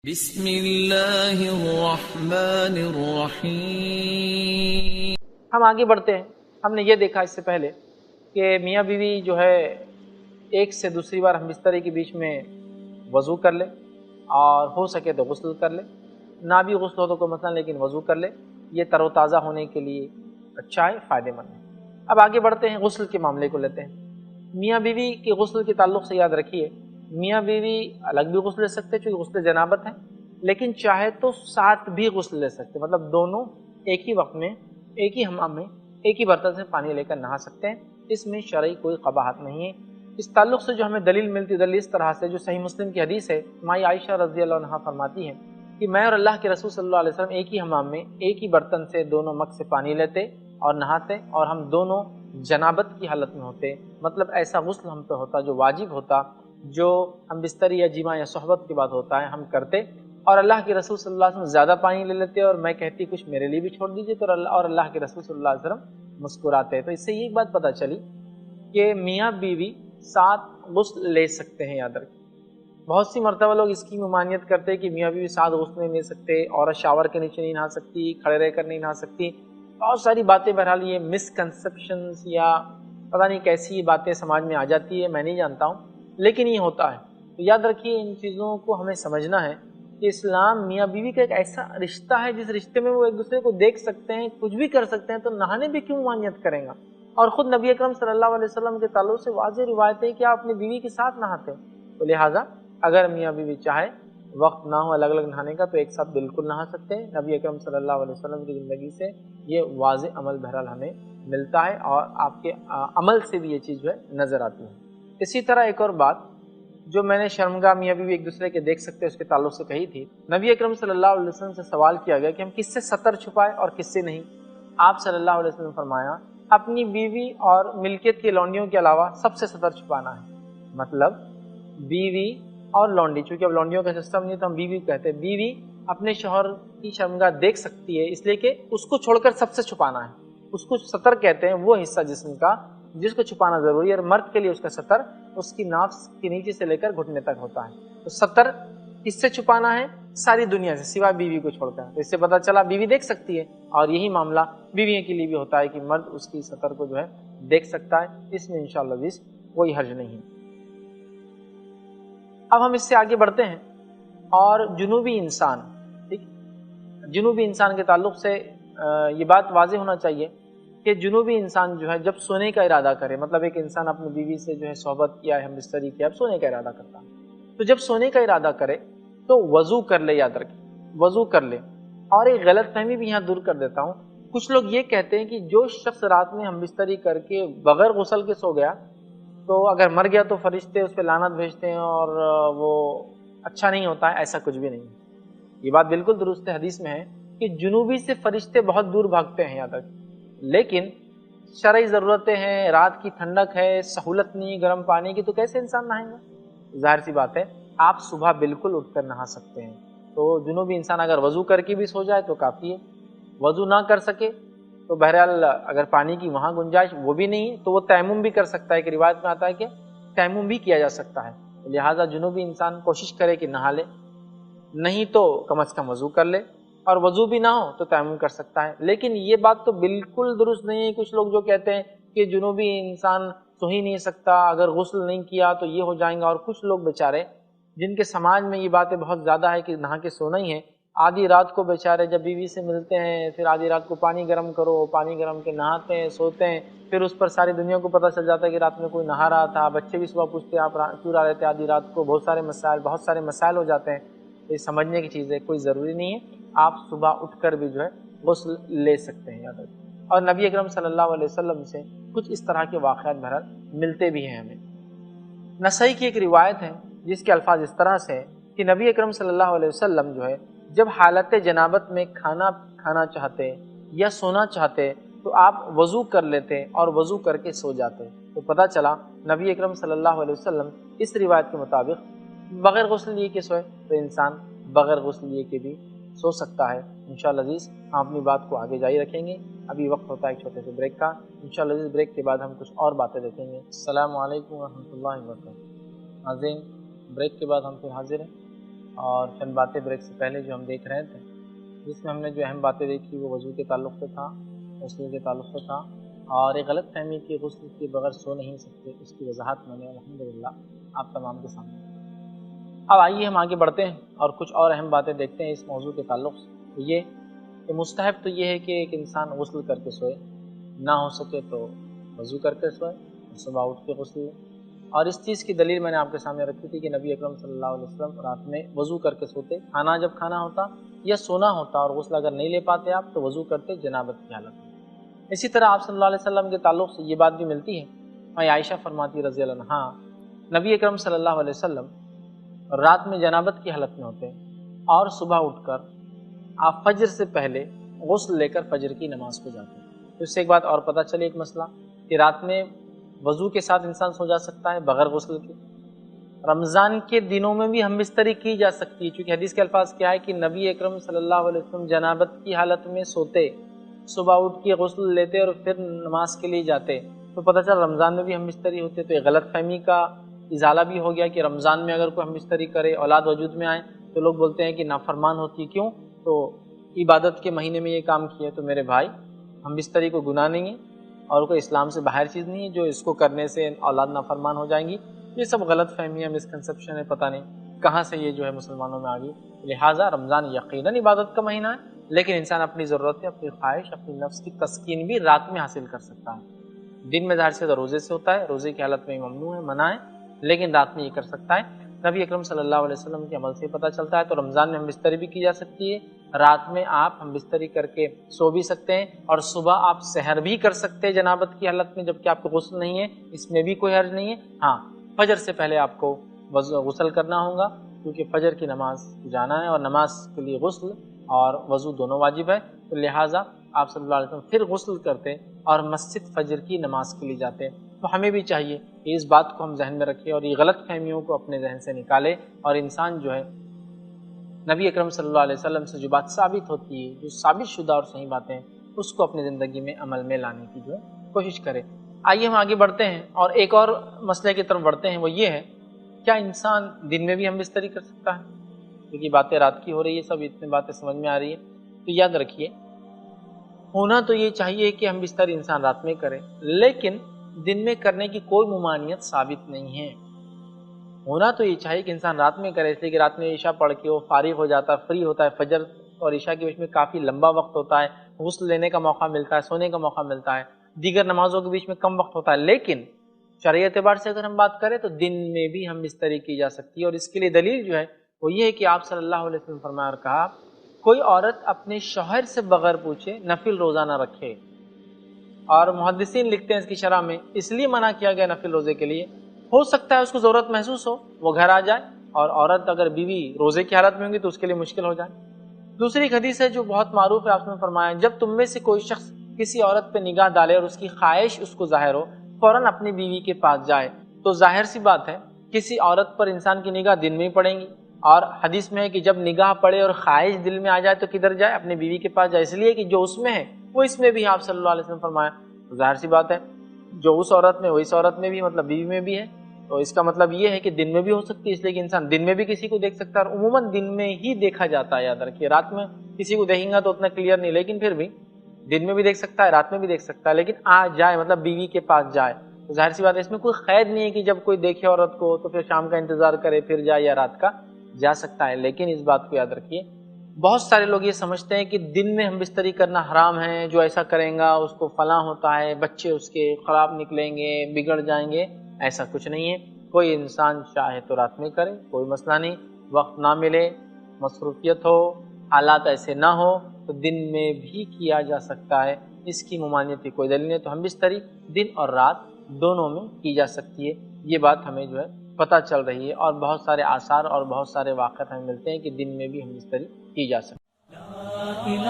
بسم اللہ الرحمن الرحیم۔ ہم آگے بڑھتے ہیں۔ ہم نے یہ دیکھا اس سے پہلے کہ میاں بیوی جو ہے ایک سے دوسری بار ہم بستری کے بیچ میں وضو کر لے اور ہو سکے تو غسل کر لے، نہ بھی غسل ہو تو کوئی مسئلہ لیکن وضو کر لے، یہ تر و تازہ ہونے کے لیے اچھا ہے، فائدہ مند ہے۔ اب آگے بڑھتے ہیں، غسل کے معاملے کو لیتے ہیں۔ میاں بیوی کے غسل کے تعلق سے یاد رکھیے، میاں بیوی الگ بھی غسل لے سکتے چونکہ غسل جنابت ہے، لیکن چاہے تو ساتھ بھی غسل لے سکتے، مطلب دونوں ایک ہی وقت میں ایک ہی حمام میں ایک ہی برتن سے پانی لے کر نہا سکتے ہیں، اس میں شرعی کوئی قباحت نہیں ہے۔ اس تعلق سے جو ہمیں دلیل ملتی ہے دلیل اس طرح سے، جو صحیح مسلم کی حدیث ہے، مائی عائشہ رضی اللہ عنہا فرماتی ہیں کہ میں اور اللہ کے رسول صلی اللہ علیہ وسلم ایک ہی حمام میں ایک ہی برتن سے دونوں مگ سے پانی لیتے اور نہاتے، اور ہم دونوں جنابت کی حالت میں ہوتے، مطلب ایسا غسل ہم پہ ہوتا جو واجب ہوتا، جو ہم بستری یا جماع یا صحبت کے بعد ہوتا ہے، ہم کرتے، اور اللہ کے رسول صلی اللہ علیہ وسلم زیادہ پانی لے لیتے اور میں کہتی کچھ میرے لیے بھی چھوڑ دیجیے، تو اللہ کے رسول صلی اللہ علیہ وسلم مسکراتے۔ تو اس سے یہ بات پتہ چلی کہ میاں بیوی ساتھ غسل لے سکتے ہیں، یاد رکھیں۔ بہت سی مرتبہ لوگ اس کی ممانعت کرتے ہیں کہ میاں بیوی ساتھ غسل نہیں لے سکتے، عورت شاور کے نیچے نہیں نہا سکتی، کھڑے رہ کر نہیں نہا سکتی، بہت ساری باتیں، بہرحال یہ مسکنسیپشنز یا پتہ نہیں کیسی باتیں سماج میں آ جاتی ہے، میں نہیں جانتا ہوں، لیکن یہ ہوتا ہے۔ تو یاد رکھیے ان چیزوں کو ہمیں سمجھنا ہے کہ اسلام میاں بیوی کا ایک ایسا رشتہ ہے جس رشتے میں وہ ایک دوسرے کو دیکھ سکتے ہیں، کچھ بھی کر سکتے ہیں، تو نہانے بھی کیوں ممانعت کریں گا؟ اور خود نبی اکرم صلی اللہ علیہ وسلم کے تعلق سے واضح روایت ہے کہ آپ اپنی بیوی کے ساتھ نہاتے ہیں، تو لہٰذا اگر میاں بیوی چاہے وقت نہ ہو الگ الگ نہانے کا تو ایک ساتھ بالکل نہا سکتے ہیں۔ نبی اکرم صلی اللہ علیہ وسلم کی زندگی سے یہ واضح عمل بہرحال ہمیں ملتا ہے، اور آپ کے عمل سے بھی یہ چیز جو ہے نظر آتی ہے۔ اسی طرح ایک اور بات جو میں نے شرمگاہ میاں بیوی ایک دوسرے کے دیکھ سکتے ہیں اس کے تعلق سے کہی تھی، نبی اکرم صلی اللہ علیہ وسلم سے سوال کیا گیا کہ ہم کس سے ستر چھپائے اور کس سے نہیں؟ آپ صلی اللہ علیہ وسلم نے فرمایا اپنی بیوی اور ملکیت کی لونڈیوں کے علاوہ سب سے ستر چھپانا ہے، مطلب بیوی اور لونڈی، چونکہ اب لونڈیوں کا سسٹم نہیں تو ہم بیوی کہتے ہیں، بیوی اپنے شوہر کی شرمگاہ دیکھ سکتی ہے، اس لیے کہ اس کو چھوڑ کر سب سے چھپانا ہے، اس کو ستر کہتے ہیں وہ حصہ جسم کا جس کو چھپانا ضروری ہے، اور مرد کے لیے اس کا ستر اس کی ناف کے نیچے سے لے کر گھٹنے تک ہوتا ہے، تو ستر کس سے چھپانا ہے؟ ساری دنیا سے سوائے بیوی کو چھوڑ کر۔ اس سے پتہ چلا بیوی دیکھ سکتی ہے، اور یہی معاملہ بیویوں کے لیے بھی ہوتا ہے کہ مرد اس کی ستر کو جو ہے دیکھ سکتا ہے، اس میں انشاءاللہ کوئی حرج نہیں ہے۔ اب ہم اس سے آگے بڑھتے ہیں، اور جنوبی انسان، ٹھیک، جنوبی انسان کے تعلق سے یہ بات واضح ہونا چاہیے کہ جنوبی انسان جو ہے جب سونے کا ارادہ کرے، مطلب ایک انسان اپنی بیوی سے جو ہے صحبت کیا ہے، ہم بستری کیا، اب سونے کا ارادہ کرتا ہے، تو جب سونے کا ارادہ کرے تو وضو کر لے، یاد رکھیں وضو کر لے۔ اور ایک غلط فہمی بھی یہاں دور کر دیتا ہوں، کچھ لوگ یہ کہتے ہیں کہ جو شخص رات میں ہم بستری کر کے بغیر غسل کے سو گیا تو اگر مر گیا تو فرشتے اس پہ لعنت بھیجتے ہیں اور وہ اچھا نہیں ہوتا ہے، ایسا کچھ بھی نہیں ہے۔ یہ بات بالکل درست ہے، حدیث میں ہے کہ جنوبی سے فرشتے بہت دور بھاگتے ہیں، یاد رکھیں، لیکن شرعی ضرورتیں ہیں، رات کی ٹھنڈک ہے، سہولت نہیں گرم پانی کی، تو کیسے انسان نہائیں گا؟ ظاہر سی بات ہے، آپ صبح بالکل اٹھ کر نہا سکتے ہیں، تو جنوبی انسان اگر وضو کر کے بھی سو جائے تو کافی ہے، وضو نہ کر سکے تو بہرحال اگر پانی کی وہاں گنجائش وہ بھی نہیں ہے تو وہ تیمم بھی کر سکتا ہے، کہ روایت میں آتا ہے کہ تیمم بھی کیا جا سکتا ہے، لہٰذا جنوبی انسان کوشش کرے کہ نہا لے، نہیں تو کم از کم وضو کر لے، اور وضو بھی نہ ہو تو تیمم کر سکتا ہے۔ لیکن یہ بات تو بالکل درست نہیں ہے، کچھ لوگ جو کہتے ہیں کہ جنوبی انسان سو ہی نہیں سکتا، اگر غسل نہیں کیا تو یہ ہو جائیں گا، اور کچھ لوگ بیچارے جن کے سماج میں یہ باتیں بہت زیادہ ہے کہ نہا کے سونا ہی ہے، آدھی رات کو بیچارے جب بیوی سے ملتے ہیں پھر آدھی رات کو پانی گرم کرو، پانی گرم کے نہاتے ہیں، سوتے ہیں، پھر اس پر ساری دنیا کو پتہ چل جاتا ہے کہ رات میں کوئی نہا رہا تھا، بچے بھی صبح پوچھتے آپ کیوں رہ رہے تھے آدھی رات کو، بہت سارے مسائل ہو جاتے ہیں، یہ سمجھنے کی چیز ہے، کوئی ضروری نہیں ہے، آپ صبح اٹھ کر بھی جو ہے غسل لے سکتے ہیں، یاد رکھیں۔ اور نبی اکرم صلی اللہ علیہ وسلم سے کچھ اس طرح کے واقعات بہرحال ملتے بھی ہیں ہمیں۔ نسائی کی ایک روایت ہے جس کے الفاظ اس طرح سے کہ نبی اکرم صلی اللہ علیہ وسلم جو ہے جب حالت جنابت میں کھانا چاہتے یا سونا چاہتے تو آپ وضو کر لیتے اور وضو کر کے سو جاتے، تو پتہ چلا نبی اکرم صلی اللہ علیہ وسلم اس روایت کے مطابق بغیر غسل لیے کے سوئے، تو انسان بغیر غسل لیے کے بھی سو سکتا ہے۔ انشاءاللہ عزیز ہم اپنی بات کو آگے جاری رکھیں گے، ابھی وقت ہوتا ہے ایک چھوٹے سے بریک کا، انشاءاللہ عزیز بریک کے بعد ہم کچھ اور باتیں دیکھیں گے۔ السلام علیکم ورحمۃ اللہ وبرکاتہ۔ ناظرین، بریک کے بعد ہم پھر حاضر ہیں۔ اور چند باتیں بریک سے پہلے جو ہم دیکھ رہے تھے، جس میں ہم نے جو اہم باتیں دیکھی وہ وضو کے تعلق سے تھا، غسل کے تعلق سے تھا، اور ایک غلط فہمی کی غسل کے بغیر سو نہیں سکتے، اس کی وضاحت میں نے الحمدللہ آپ تمام کے سامنے۔ اب آئیے ہم آگے بڑھتے ہیں اور کچھ اور اہم باتیں دیکھتے ہیں اس موضوع کے تعلق سے۔ یہ کہ مستحب تو یہ ہے کہ ایک انسان غسل کر کے سوئے، نہ ہو سکے تو وضو کر کے سوئے، صبح اٹھ کے غسل لے۔ اور اس چیز کی دلیل میں نے آپ کے سامنے رکھی تھی کہ نبی اکرم صلی اللہ علیہ وسلم رات میں وضو کر کے سوتے، کھانا جب کھانا ہوتا یا سونا ہوتا اور غسل اگر نہیں لے پاتے آپ تو وضو کرتے جنابت کی حالت میں۔ اسی طرح آپ صلی اللہ علیہ وسلم کے تعلق سے یہ بات بھی ملتی ہے، میں عائشہ فرماتی رضی اللہ عنہا، نبی اکرم صلی اللہ علیہ وسلم رات میں جنابت کی حالت میں ہوتے اور صبح اٹھ کر آپ فجر سے پہلے غسل لے کر فجر کی نماز کو جاتے ہیں۔ تو اس سے ایک بات اور پتہ چلی، ایک مسئلہ کہ رات میں وضو کے ساتھ انسان سو جا سکتا ہے بغیر غسل کے۔ رمضان کے دنوں میں بھی ہم بستری کی جا سکتی ہے، چونکہ حدیث کے الفاظ کیا ہے کہ نبی اکرم صلی اللہ علیہ وسلم جنابت کی حالت میں سوتے، صبح اٹھ کے غسل لیتے اور پھر نماز کے لیے جاتے۔ تو پتہ چلا رمضان میں بھی ہم بستری ہوتے، تو یہ غلط فہمی کا ازالہ بھی ہو گیا کہ رمضان میں اگر کوئی ہم بستری کرے، اولاد وجود میں آئے تو لوگ بولتے ہیں کہ نافرمان ہوتی ہے۔ کیوں؟ تو عبادت کے مہینے میں یہ کام کیا، تو میرے بھائی ہم بستری کو گناہ نہیں ہے اور کوئی اسلام سے باہر چیز نہیں ہے جو اس کو کرنے سے اولاد نافرمان ہو جائیں گی۔ یہ سب غلط فہمی ہے، مسکنسپشن ہے، پتہ نہیں کہاں سے یہ جو ہے مسلمانوں میں آ گئی۔ لہٰذا رمضان یقیناً عبادت کا مہینہ ہے، لیکن انسان اپنی ضرورتیں، اپنی خواہش، اپنی نفس کی تسکین بھی رات میں حاصل کر سکتا ہے۔ دن میں ظاہر سے تو روزے سے ہوتا ہے، روزے کی حالت میں ممنوع ہے، منع ہے، لیکن رات میں یہ کر سکتا ہے۔ نبی اکرم صلی اللہ علیہ وسلم کے عمل سے پتہ چلتا ہے۔ تو رمضان میں ہم بستری بھی کی جا سکتی ہے، رات میں آپ ہم بستری کر کے سو بھی سکتے ہیں، اور صبح آپ سحر بھی کر سکتے ہیں جنابت کی حالت میں جبکہ آپ کو غسل نہیں ہے، اس میں بھی کوئی حرج نہیں ہے۔ ہاں، فجر سے پہلے آپ کو غسل کرنا ہوگا، کیونکہ فجر کی نماز جانا ہے اور نماز کے لیے غسل اور وضو دونوں واجب ہے۔ تو لہٰذا آپ صلی اللہ علیہ وسلم پھر غسل کرتے اور مسجد فجر کی نماز کے لیے جاتے۔ تو ہمیں بھی چاہیے کہ اس بات کو ہم ذہن میں رکھیں اور یہ غلط فہمیوں کو اپنے ذہن سے نکالے، اور انسان جو ہے نبی اکرم صلی اللہ علیہ وسلم سے جو بات ثابت ہوتی ہے، جو ثابت شدہ اور صحیح باتیں ہیں، اس کو اپنی زندگی میں عمل میں لانے کی جو ہے کوشش کرے۔ آئیے ہم آگے بڑھتے ہیں اور ایک اور مسئلے کی طرف بڑھتے ہیں، وہ یہ ہے کیا انسان دن میں بھی ہم بستری کر سکتا ہے؟ کیونکہ باتیں رات کی ہو رہی ہے، سب اتنی باتیں سمجھ میں آ رہی ہے، تو یاد رکھیے ہونا تو یہ چاہیے کہ ہم بستری انسان رات میں کرے، لیکن دن میں کرنے کی کوئی ممانعت ثابت نہیں ہے۔ ہونا تو یہ چاہیے کہ انسان رات میں کرے، اس لیے کہ رات میں عشاء پڑھ کے وہ فارغ ہو جاتا ہے، فری ہوتا ہے، فجر اور عشاء کے بیچ میں کافی لمبا وقت ہوتا ہے، غسل لینے کا موقع ملتا ہے، سونے کا موقع ملتا ہے، دیگر نمازوں کے بیچ میں کم وقت ہوتا ہے۔ لیکن شرعی اعتبار سے اگر ہم بات کریں تو دن میں بھی ہم بستری کی جا سکتی ہے، اور اس کے لیے دلیل جو ہے وہ یہ ہے کہ آپ صلی اللہ علیہ وسلم فرمایا اور کہا، کوئی عورت اپنے شوہر سے بغیر پوچھے نفل روزہ نہ رکھے۔ اور محدثین لکھتے ہیں اس کی شرح میں اس لیے منع کیا گیا نفل روزے کے لیے، ہو سکتا ہے اس کو ضرورت محسوس ہو، وہ گھر آ جائے، اور عورت اگر بیوی روزے کی حالت میں ہوگی تو اس کے لیے مشکل ہو جائے۔ دوسری ایک حدیث ہے جو بہت معروف ہے، آپ نے فرمایا جب تم میں سے کوئی شخص کسی عورت پہ نگاہ ڈالے اور اس کی خواہش اس کو ظاہر ہو، فوراً اپنی بیوی کے پاس جائے۔ تو ظاہر سی بات ہے کسی عورت پر انسان کی نگاہ دن میں ہی پڑیں گی، اور حدیث میں ہے کہ جب نگاہ پڑے اور خواہش دل میں آ جائے تو کدھر جائے؟ اپنی بیوی کے پاس جائے، اس لیے کہ جو اس میں ہے وہ اس میں بھی، آپ صلی اللہ علیہ وسلم فرمایا۔ تو ظاہر سی بات ہے جو اس عورت میں وہ اس عورت میں بھی، مطلب بیوی میں بھی ہے، تو اس کا مطلب یہ ہے کہ دن میں بھی ہو سکتی ہے، اس لیے کہ انسان دن میں بھی کسی کو دیکھ سکتا ہے، اور عموماً دن میں ہی دیکھا جاتا ہے۔ یاد رکھیے رات میں کسی کو دیکھیں گا تو اتنا کلیئر نہیں، لیکن پھر بھی دن میں بھی دیکھ سکتا ہے، رات میں بھی دیکھ سکتا ہے، لیکن آ جائے مطلب بیوی کے پاس جائے۔ تو ظاہر سی بات ہے اس میں کوئی قید نہیں ہے کہ جب کوئی دیکھے عورت کو تو پھر شام کا انتظار کرے پھر جائے، یا رات کا جا سکتا ہے۔ لیکن اس بات کو یاد رکھیے بہت سارے لوگ یہ سمجھتے ہیں کہ دن میں ہم بستری کرنا حرام ہے، جو ایسا کریں گا اس کو فلاں ہوتا ہے، بچے اس کے خراب نکلیں گے، بگڑ جائیں گے۔ ایسا کچھ نہیں ہے، کوئی انسان چاہے تو رات میں کرے، کوئی مسئلہ نہیں، وقت نہ ملے، مصروفیت ہو، حالات ایسے نہ ہو تو دن میں بھی کیا جا سکتا ہے، اس کی ممانعت کی کوئی دلیل نہیں۔ تو ہم بستری دن اور رات دونوں میں کی جا سکتی ہے، یہ بات ہمیں جو ہے پتہ چل رہی ہے، اور بہت سارے آثار اور بہت سارے واقعات ہمیں ملتے ہیں کہ دن میں بھی ہم بستری کی جا سکتی ہے۔